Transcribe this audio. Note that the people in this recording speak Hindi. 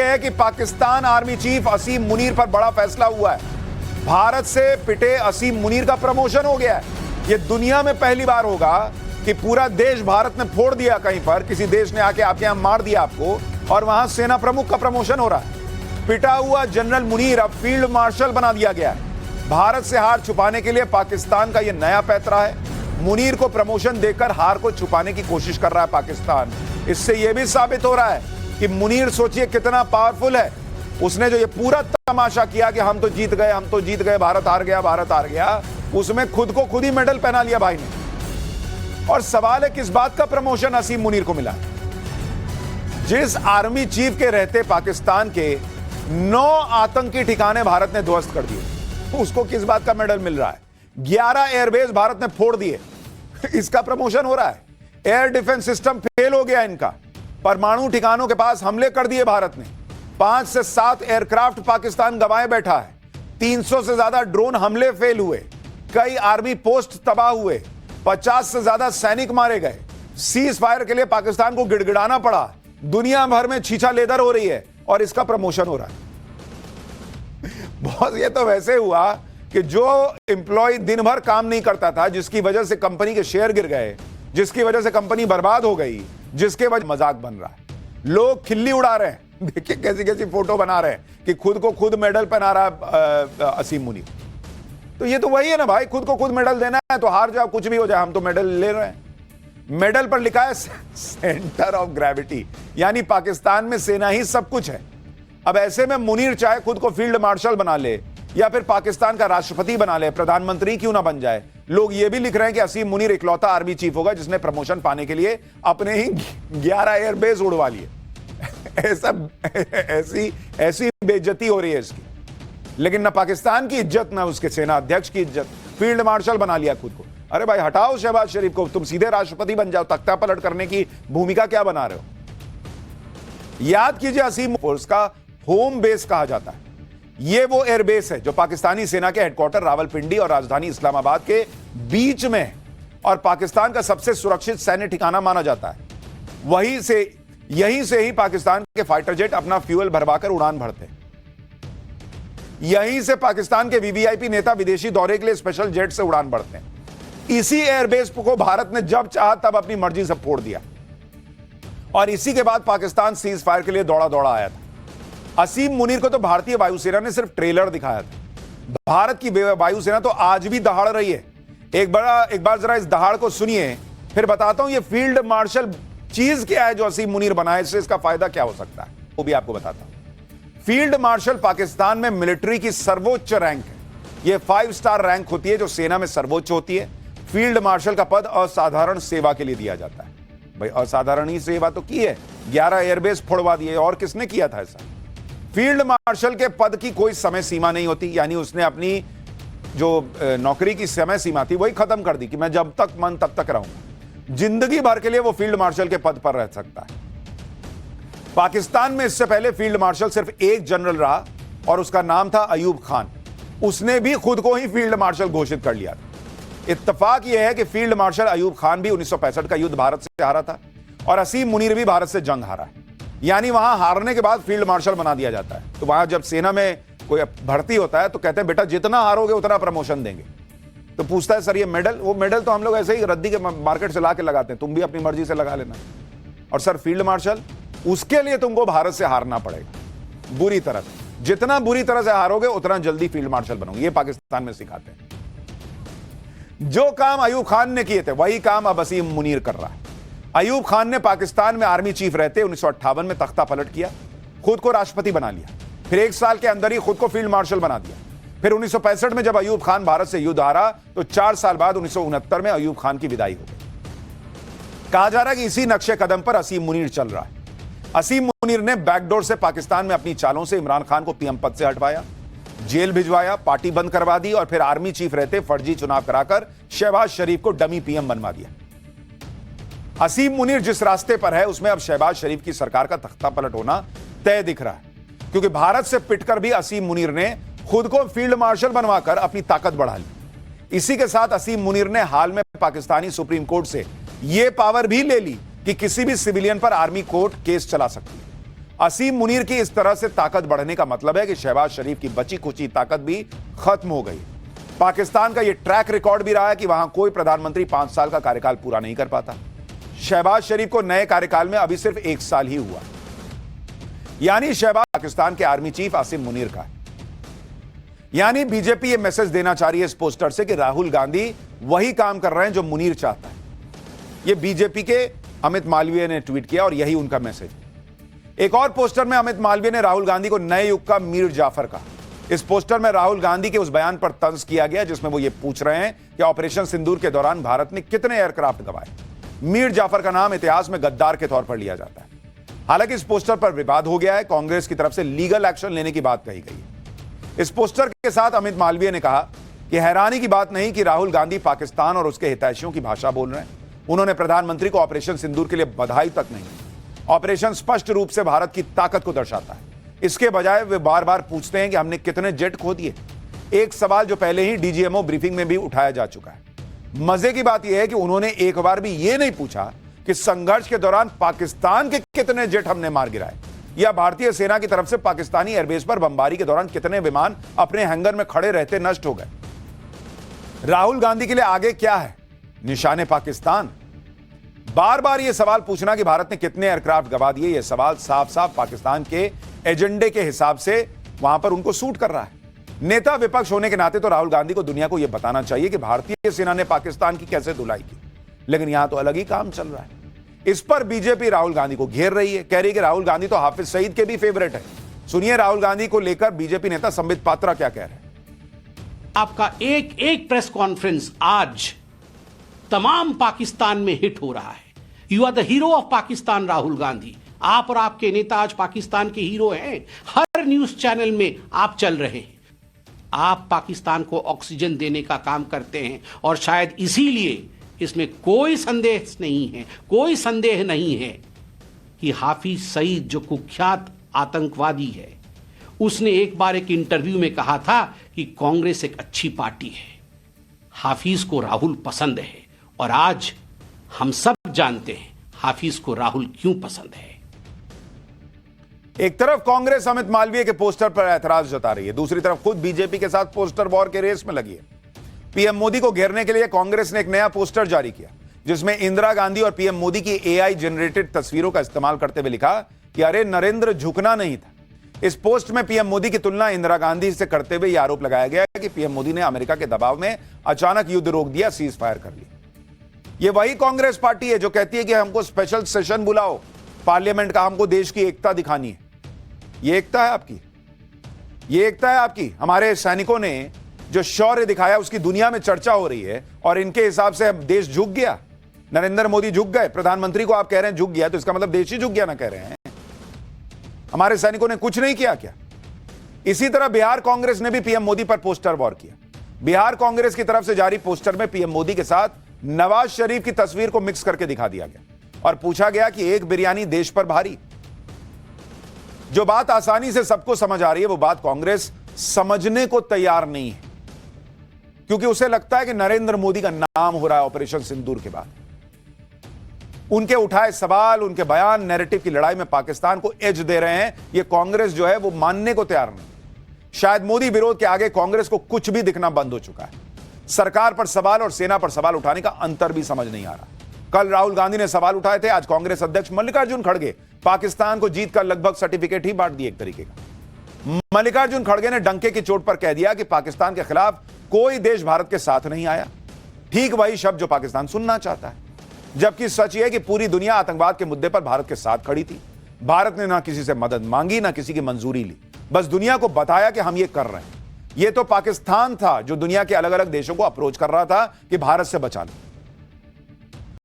है कि पाकिस्तान आर्मी चीफ असीम मुनीर पर बड़ा फैसला हुआ है। भारत से पिटे असीम मुनीर का प्रमोशन हो गया है। ये दुनिया में पहली बार होगा कि पूरा देश भारत ने फोड़ दिया, कहीं पर किसी देश ने आके आपके यहां मार दिया आपको, और वहां सेना प्रमुख का प्रमोशन हो रहा है। पिटा हुआ जनरल मुनीर अब फील्ड मार्शल बना दिया गया है। भारत से हार छुपाने के लिए पाकिस्तान का यह नया पैंतरा है। मुनीर को प्रमोशन देकर हार को छुपाने की कोशिश कर रहा है पाकिस्तान। इससे यह भी साबित हो रहा है कि मुनीर सोचिए कितना पावरफुल है। उसने जो ये पूरा तमाशा किया कि हम तो जीत गए, भारत हार गया, उसमें खुद को खुद ही मेडल पहना लिया भाई ने। और सवाल है किस बात का प्रमोशन असीम मुनीर को मिला? जिस आर्मी चीफ के रहते पाकिस्तान के 9 आतंकी ठिकाने भारत ने ध्वस्त कर दिए, उसको किस बात का मेडल मिल रहा है? 11 एयरबेस भारत ने फोड़ दिए, इसका प्रमोशन हो रहा है। एयर डिफेंस सिस्टम फेल हो गया इनका। परमाणु ठिकानों के पास हमले कर दिए भारत ने। 5 से 7 एयरक्राफ्ट पाकिस्तान गंवाए बैठा है। 300 से ज्यादा ड्रोन हमले फेल हुए। कई आर्मी पोस्ट तबाह हुए। 50 से ज्यादा सैनिक मारे गए। सीज फायर के लिए पाकिस्तान को गिड़गिड़ाना पड़ा। दुनिया भर में छीछा लेदर हो रही है और इसका प्रमोशन हो रहा है। बहुत ये तो वैसे हुआ कि जो एम्प्लॉय दिन भर काम नहीं करता था, जिसकी वजह से कंपनी के शेयर गिर गए, जिसकी वजह से कंपनी बर्बाद हो गई, जिसके वजह मजाक बन रहा है। लोग खिल्ली उड़ा रहे हैं। देखिए कैसी कैसी फोटो बना रहे हैं कि खुद को खुद मेडल पहना रहा है असीम मुनीर। तो ये तो वही है ना भाई, खुद को खुद मेडल देना है तो हार जाओ, कुछ भी हो जाए, हम तो मेडल ले रहे हैं। मेडल पर लिखा है सेंटर ऑफ ग्रेविटी, यानी पाकिस्तान में सेना ही सब कुछ है। अब ऐसे में मुनीर चाहे खुद को फील्ड मार्शल बना ले या फिर पाकिस्तान का राष्ट्रपति बना ले, प्रधानमंत्री क्यों ना बन जाए, लोग ये भी लिख रहे हैं कि असीम मुनीर इकलौता आर्मी चीफ होगा जिसने प्रमोशन पाने के लिए अपने ही 11 एयरबेस उड़वा लिए। ऐसी बेइज्जती हो रही है इसकी। लेकिन ना पाकिस्तान की इज्जत, ना उसके सेना अध्यक्ष की इज्जत। फील्ड मार्शल बना लिया खुद को। अरे भाई हटाओ शहबाज शरीफ को, तुम सीधे राष्ट्रपति बन जाओ। तख्ता पलट करने की भूमिका क्या बना रहे हो? याद कीजिए, असीम फोर्स का होम बेस कहा जाता है। यह वो एयरबेस है जो पाकिस्तानी सेना के हेडक्वार्टर रावलपिंडी और राजधानी इस्लामाबाद के बीच में है और पाकिस्तान का सबसे सुरक्षित सैन्य ठिकाना माना जाता है। यहीं से ही पाकिस्तान के फाइटर जेट अपना फ्यूल भरवाकर उड़ान भरते हैं। यहीं से पाकिस्तान के वीवीआईपी नेता विदेशी दौरे के लिए स्पेशल जेट से उड़ान भरते हैं। इसी एयरबेस को भारत ने जब चाहा तब अपनी मर्जी से फोड़ दिया और इसी के बाद पाकिस्तान सीज फायर के लिए दौड़ा आया था। असीम मुनीर को तो भारतीय वायुसेना ने सिर्फ ट्रेलर दिखाया था। भारत की वायुसेना तो आज भी दहाड़ रही है। एक बार जरा इस दहाड़ को सुनिए, फिर बताता हूं ये फील्ड मार्शल चीज क्या है जो असीम मुनीर बनाए, इससे इसका फायदा क्या हो सकता है वो भी आपको बताता हूं। फील्ड मार्शल पाकिस्तान में मिलिट्री की सर्वोच्च रैंक है। यह 5 स्टार रैंक होती है जो सेना में सर्वोच्च होती है। फील्ड मार्शल का पद असाधारण सेवा के लिए दिया जाता है। भाई असाधारण ही सेवा तो की है, 11 एयरबेस फोड़वा दिए, और किसने किया था ऐसा? फील्ड मार्शल के पद की कोई समय सीमा नहीं होती, यानी उसने अपनी जो नौकरी की समय सीमा थी वही खत्म कर दी कि मैं जब तक मन तब तक रहूंगा। जिंदगी भर के लिए वो फील्ड मार्शल के पद पर रह सकता है। पाकिस्तान में इससे पहले फील्ड मार्शल सिर्फ एक जनरल रहा और उसका नाम था अयूब खान। उसने भी खुद को ही फील्ड मार्शल घोषित कर लिया था। इत्तेफाक यह है कि फील्ड मार्शल अयूब खान भी 1965 का युद्ध भारत से हारा था और असीम मुनीर भी भारत से जंग हारा है। यानी वहां हारने के बाद फील्ड मार्शल बना दिया जाता है। तो वहां जब सेना में कोई भर्ती होता है तो कहते हैं बेटा जितना हारोगे उतना प्रमोशन देंगे। तो पूछता है सर ये मेडल, वो मेडल तो हम लोग ऐसे ही रद्दी के मार्केट से ला के लगाते हैं, तुम भी अपनी मर्जी से लगा लेना। और सर फील्ड मार्शल, उसके लिए तुमको भारत से हारना पड़ेगा बुरी तरह से। जितना बुरी तरह से हारोगे उतना जल्दी फील्ड मार्शल बनोगे। ये पाकिस्तान में सिखाते हैं। जो काम अयूब खान ने किए थे वही काम अब असीम मुनीर कर रहा है। अयूब खान ने पाकिस्तान में आर्मी चीफ रहते 1958 में तख्ता पलट किया, खुद को राष्ट्रपति बना लिया, फिर 1 साल के अंदर ही खुद को फील्ड मार्शल बना दिया। फिर 1965 में जब अयूब खान भारत से युद्ध हारा तो 4 साल बाद 1969 में अयूब खान की विदाई हो गई। कहा जा रहा है कि इसी नक्शे कदम पर असीम मुनीर चल रहा है। असीम मुनीर ने बैकडोर से पाकिस्तान में अपनी चालों से इमरान खान को पीएम पद से हटवाया, जेल भिजवाया, पार्टी बंद करवा दी और फिर आर्मी चीफ रहते फर्जी चुनाव कराकर शहबाज शरीफ को डमी पीएम बनवा दिया। असीम मुनीर जिस रास्ते पर है उसमें अब शहबाज शरीफ की सरकार का तख्ता पलट होना तय दिख रहा है, क्योंकि भारत से पिटकर भी असीम मुनीर ने खुद को फील्ड मार्शल बनवाकर अपनी ताकत बढ़ा ली। इसी के साथ असीम मुनीर ने हाल में पाकिस्तानी सुप्रीम कोर्ट से यह पावर भी ले ली कि किसी भी सिविलियन पर आर्मी कोर्ट केस चला सकती है। असीम मुनीर की इस तरह से ताकत बढ़ने का मतलब है कि शहबाज शरीफ की बची कुची ताकत भी खत्म हो गई। पाकिस्तान का यह ट्रैक रिकॉर्ड भी रहा है कि वहां कोई प्रधानमंत्री 5 साल का कार्यकाल पूरा नहीं कर पाता। शहबाज शरीफ को नए कार्यकाल में अभी सिर्फ 1 साल ही हुआ, यानी शहबाज पाकिस्तान के आर्मी चीफ आसिम मुनीर का है। यानी बीजेपी यह मैसेज देना चाह रही है इस पोस्टर से कि राहुल गांधी वही काम कर रहे हैं जो मुनीर चाहता है। यह बीजेपी के अमित मालवीय ने ट्वीट किया और यही उनका मैसेज। एक और पोस्टर में अमित मालवीय ने राहुल गांधी को नए युग का मीर जाफर कहा। इस पोस्टर में राहुल गांधी के उस बयान पर तंज किया गया जिसमें वो ये पूछ रहे हैं कि ऑपरेशन सिंदूर के दौरान भारत ने कितने एयरक्राफ्ट गंवाए। मीर जाफर का नाम इतिहास में गद्दार के तौर पर लिया जाता है। हालांकि इस पोस्टर पर विवाद हो गया है, कांग्रेस की तरफ से लीगल एक्शन लेने की बात कही गई है। इस पोस्टर के साथ अमित मालवीय ने कहा कि हैरानी की बात नहीं कि राहुल गांधी पाकिस्तान और उसके हितैषियों की भाषा बोल रहे हैं। उन्होंने प्रधानमंत्री को ऑपरेशन सिंदूर के लिए बधाई तक नहीं दी। ऑपरेशन स्पष्ट रूप से भारत की ताकत को दर्शाता है। इसके बजाय वे बार बार पूछते हैं कि हमने कितने जेट खो दिए, एक सवाल जो पहले ही डीजीएमओ ब्रीफिंग में भी उठाया जा चुका है। मजे की बात यह है कि उन्होंने एक बार भी यह नहीं पूछा कि संघर्ष के दौरान पाकिस्तान के कितने जेट हमने मार गिराए, या भारतीय सेना की तरफ से पाकिस्तानी एयरबेस पर बमबारी के दौरान कितने विमान अपने हैंगर में खड़े रहते नष्ट हो गए। राहुल गांधी के लिए आगे क्या है? निशाने पाकिस्तान। बार बार यह सवाल पूछना कि भारत ने कितने एयरक्राफ्ट गंवा दिए, यह सवाल साफ साफ पाकिस्तान के एजेंडे के हिसाब से वहां पर उनको सूट कर रहा है। नेता विपक्ष होने के नाते तो राहुल गांधी को दुनिया को यह बताना चाहिए कि भारतीय सेना ने पाकिस्तान की कैसे धुलाई की, लेकिन यहां तो अलग ही काम चल रहा है। इस पर बीजेपी राहुल गांधी को घेर रही है, कह रही है कि राहुल गांधी तो हाफिज सईद के भी फेवरेट है। सुनिए राहुल गांधी को लेकर बीजेपी नेता संबित पात्रा क्या कह रहे हैं। आपका एक एक प्रेस कॉन्फ्रेंस आज तमाम पाकिस्तान में हिट हो रहा है। You are the hero of Pakistan Rahul Gandhi. आप और आपके नेता आज पाकिस्तान के हीरो हैं। हर न्यूज चैनल में आप चल रहे हैं। आप पाकिस्तान को ऑक्सीजन देने का काम करते हैं और शायद इसीलिए इसमें कोई संदेह नहीं है कि हाफिज सईद जो कुख्यात आतंकवादी है, उसने एक बार एक इंटरव्यू में कहा था कि कांग्रेस एक अच्छी पार्टी है। हाफिज को राहुल पसंद है और आज हम सब जानते हैं हाफिज को राहुल क्यों पसंद है। एक तरफ कांग्रेस अमित मालवीय के पोस्टर पर ऐतराज जता रही है, दूसरी तरफ खुद बीजेपी के साथ पोस्टर वॉर के रेस में लगी है। पीएम मोदी को घेरने के लिए कांग्रेस ने एक नया पोस्टर जारी किया जिसमें इंदिरा गांधी और पीएम मोदी की एआई जनरेटेड तस्वीरों का इस्तेमाल करते हुए लिखा कि अरे नरेंद्र झुकना नहीं था। इस पोस्ट में पीएम मोदी की तुलना इंदिरा गांधी से करते हुए यह आरोप लगाया गया है कि पीएम मोदी ने अमेरिका के दबाव में अचानक युद्ध रोक दिया, सीज फायर कर लिया। यह वही कांग्रेस पार्टी है जो कहती है कि हमको स्पेशल सेशन बुलाओ पार्लियामेंट का, हमको देश की एकता दिखानी है। यह एकता है आपकी, यह एकता है आपकी। हमारे सैनिकों ने जो शौर्य दिखाया उसकी दुनिया में चर्चा हो रही है और इनके हिसाब से अब देश झुक गया। नरेंद्र मोदी झुक गए, प्रधानमंत्री को आप कह रहे हैं झुक गया, तो इसका मतलब देश ही झुक गया ना कह रहे हैं। हमारे सैनिकों ने कुछ नहीं किया क्या? इसी तरह बिहार कांग्रेस ने भी पीएम मोदी पर पोस्टर वॉर किया। बिहार कांग्रेस की तरफ से जारी पोस्टर में पीएम मोदी के साथ नवाज शरीफ की तस्वीर को मिक्स करके दिखा दिया गया और पूछा गया कि एक बिरयानी देश पर भारी। जो बात आसानी से सबको समझ आ रही है वो बात कांग्रेस समझने को तैयार नहीं है, क्योंकि उसे लगता है कि नरेंद्र मोदी का नाम हो रहा है ऑपरेशन सिंदूर के बाद। उनके उठाए सवाल, उनके बयान नैरेटिव की लड़ाई में पाकिस्तान को एज दे रहे हैं। यह कांग्रेस जो है वो मानने को तैयार नहीं। शायद मोदी विरोध के आगे कांग्रेस को कुछ भी दिखना बंद हो चुका है। सरकार पर सवाल और सेना पर सवाल उठाने का अंतर भी समझ नहीं आ रहा। कल राहुल गांधी ने सवाल उठाए थे, आज कांग्रेस अध्यक्ष मल्लिकार्जुन खड़गे पाकिस्तान को जीत का लगभग सर्टिफिकेट ही बांट दिए एक तरीके का। मल्लिकार्जुन खड़गे ने डंके की चोट पर कह दिया कि पाकिस्तान के खिलाफ कोई देश भारत के साथ नहीं आया। ठीक वही शब्द जो पाकिस्तान सुनना चाहता है, जबकि सच यह है कि पूरी दुनिया आतंकवाद के मुद्दे पर भारत के साथ खड़ी थी। भारत ने ना किसी से मदद मांगी, ना किसी की मंजूरी ली, बस दुनिया को बताया कि हम ये कर रहे हैं। यह तो पाकिस्तान था जो दुनिया के अलग अलग देशों को अप्रोच कर रहा था कि भारत से बचा लो।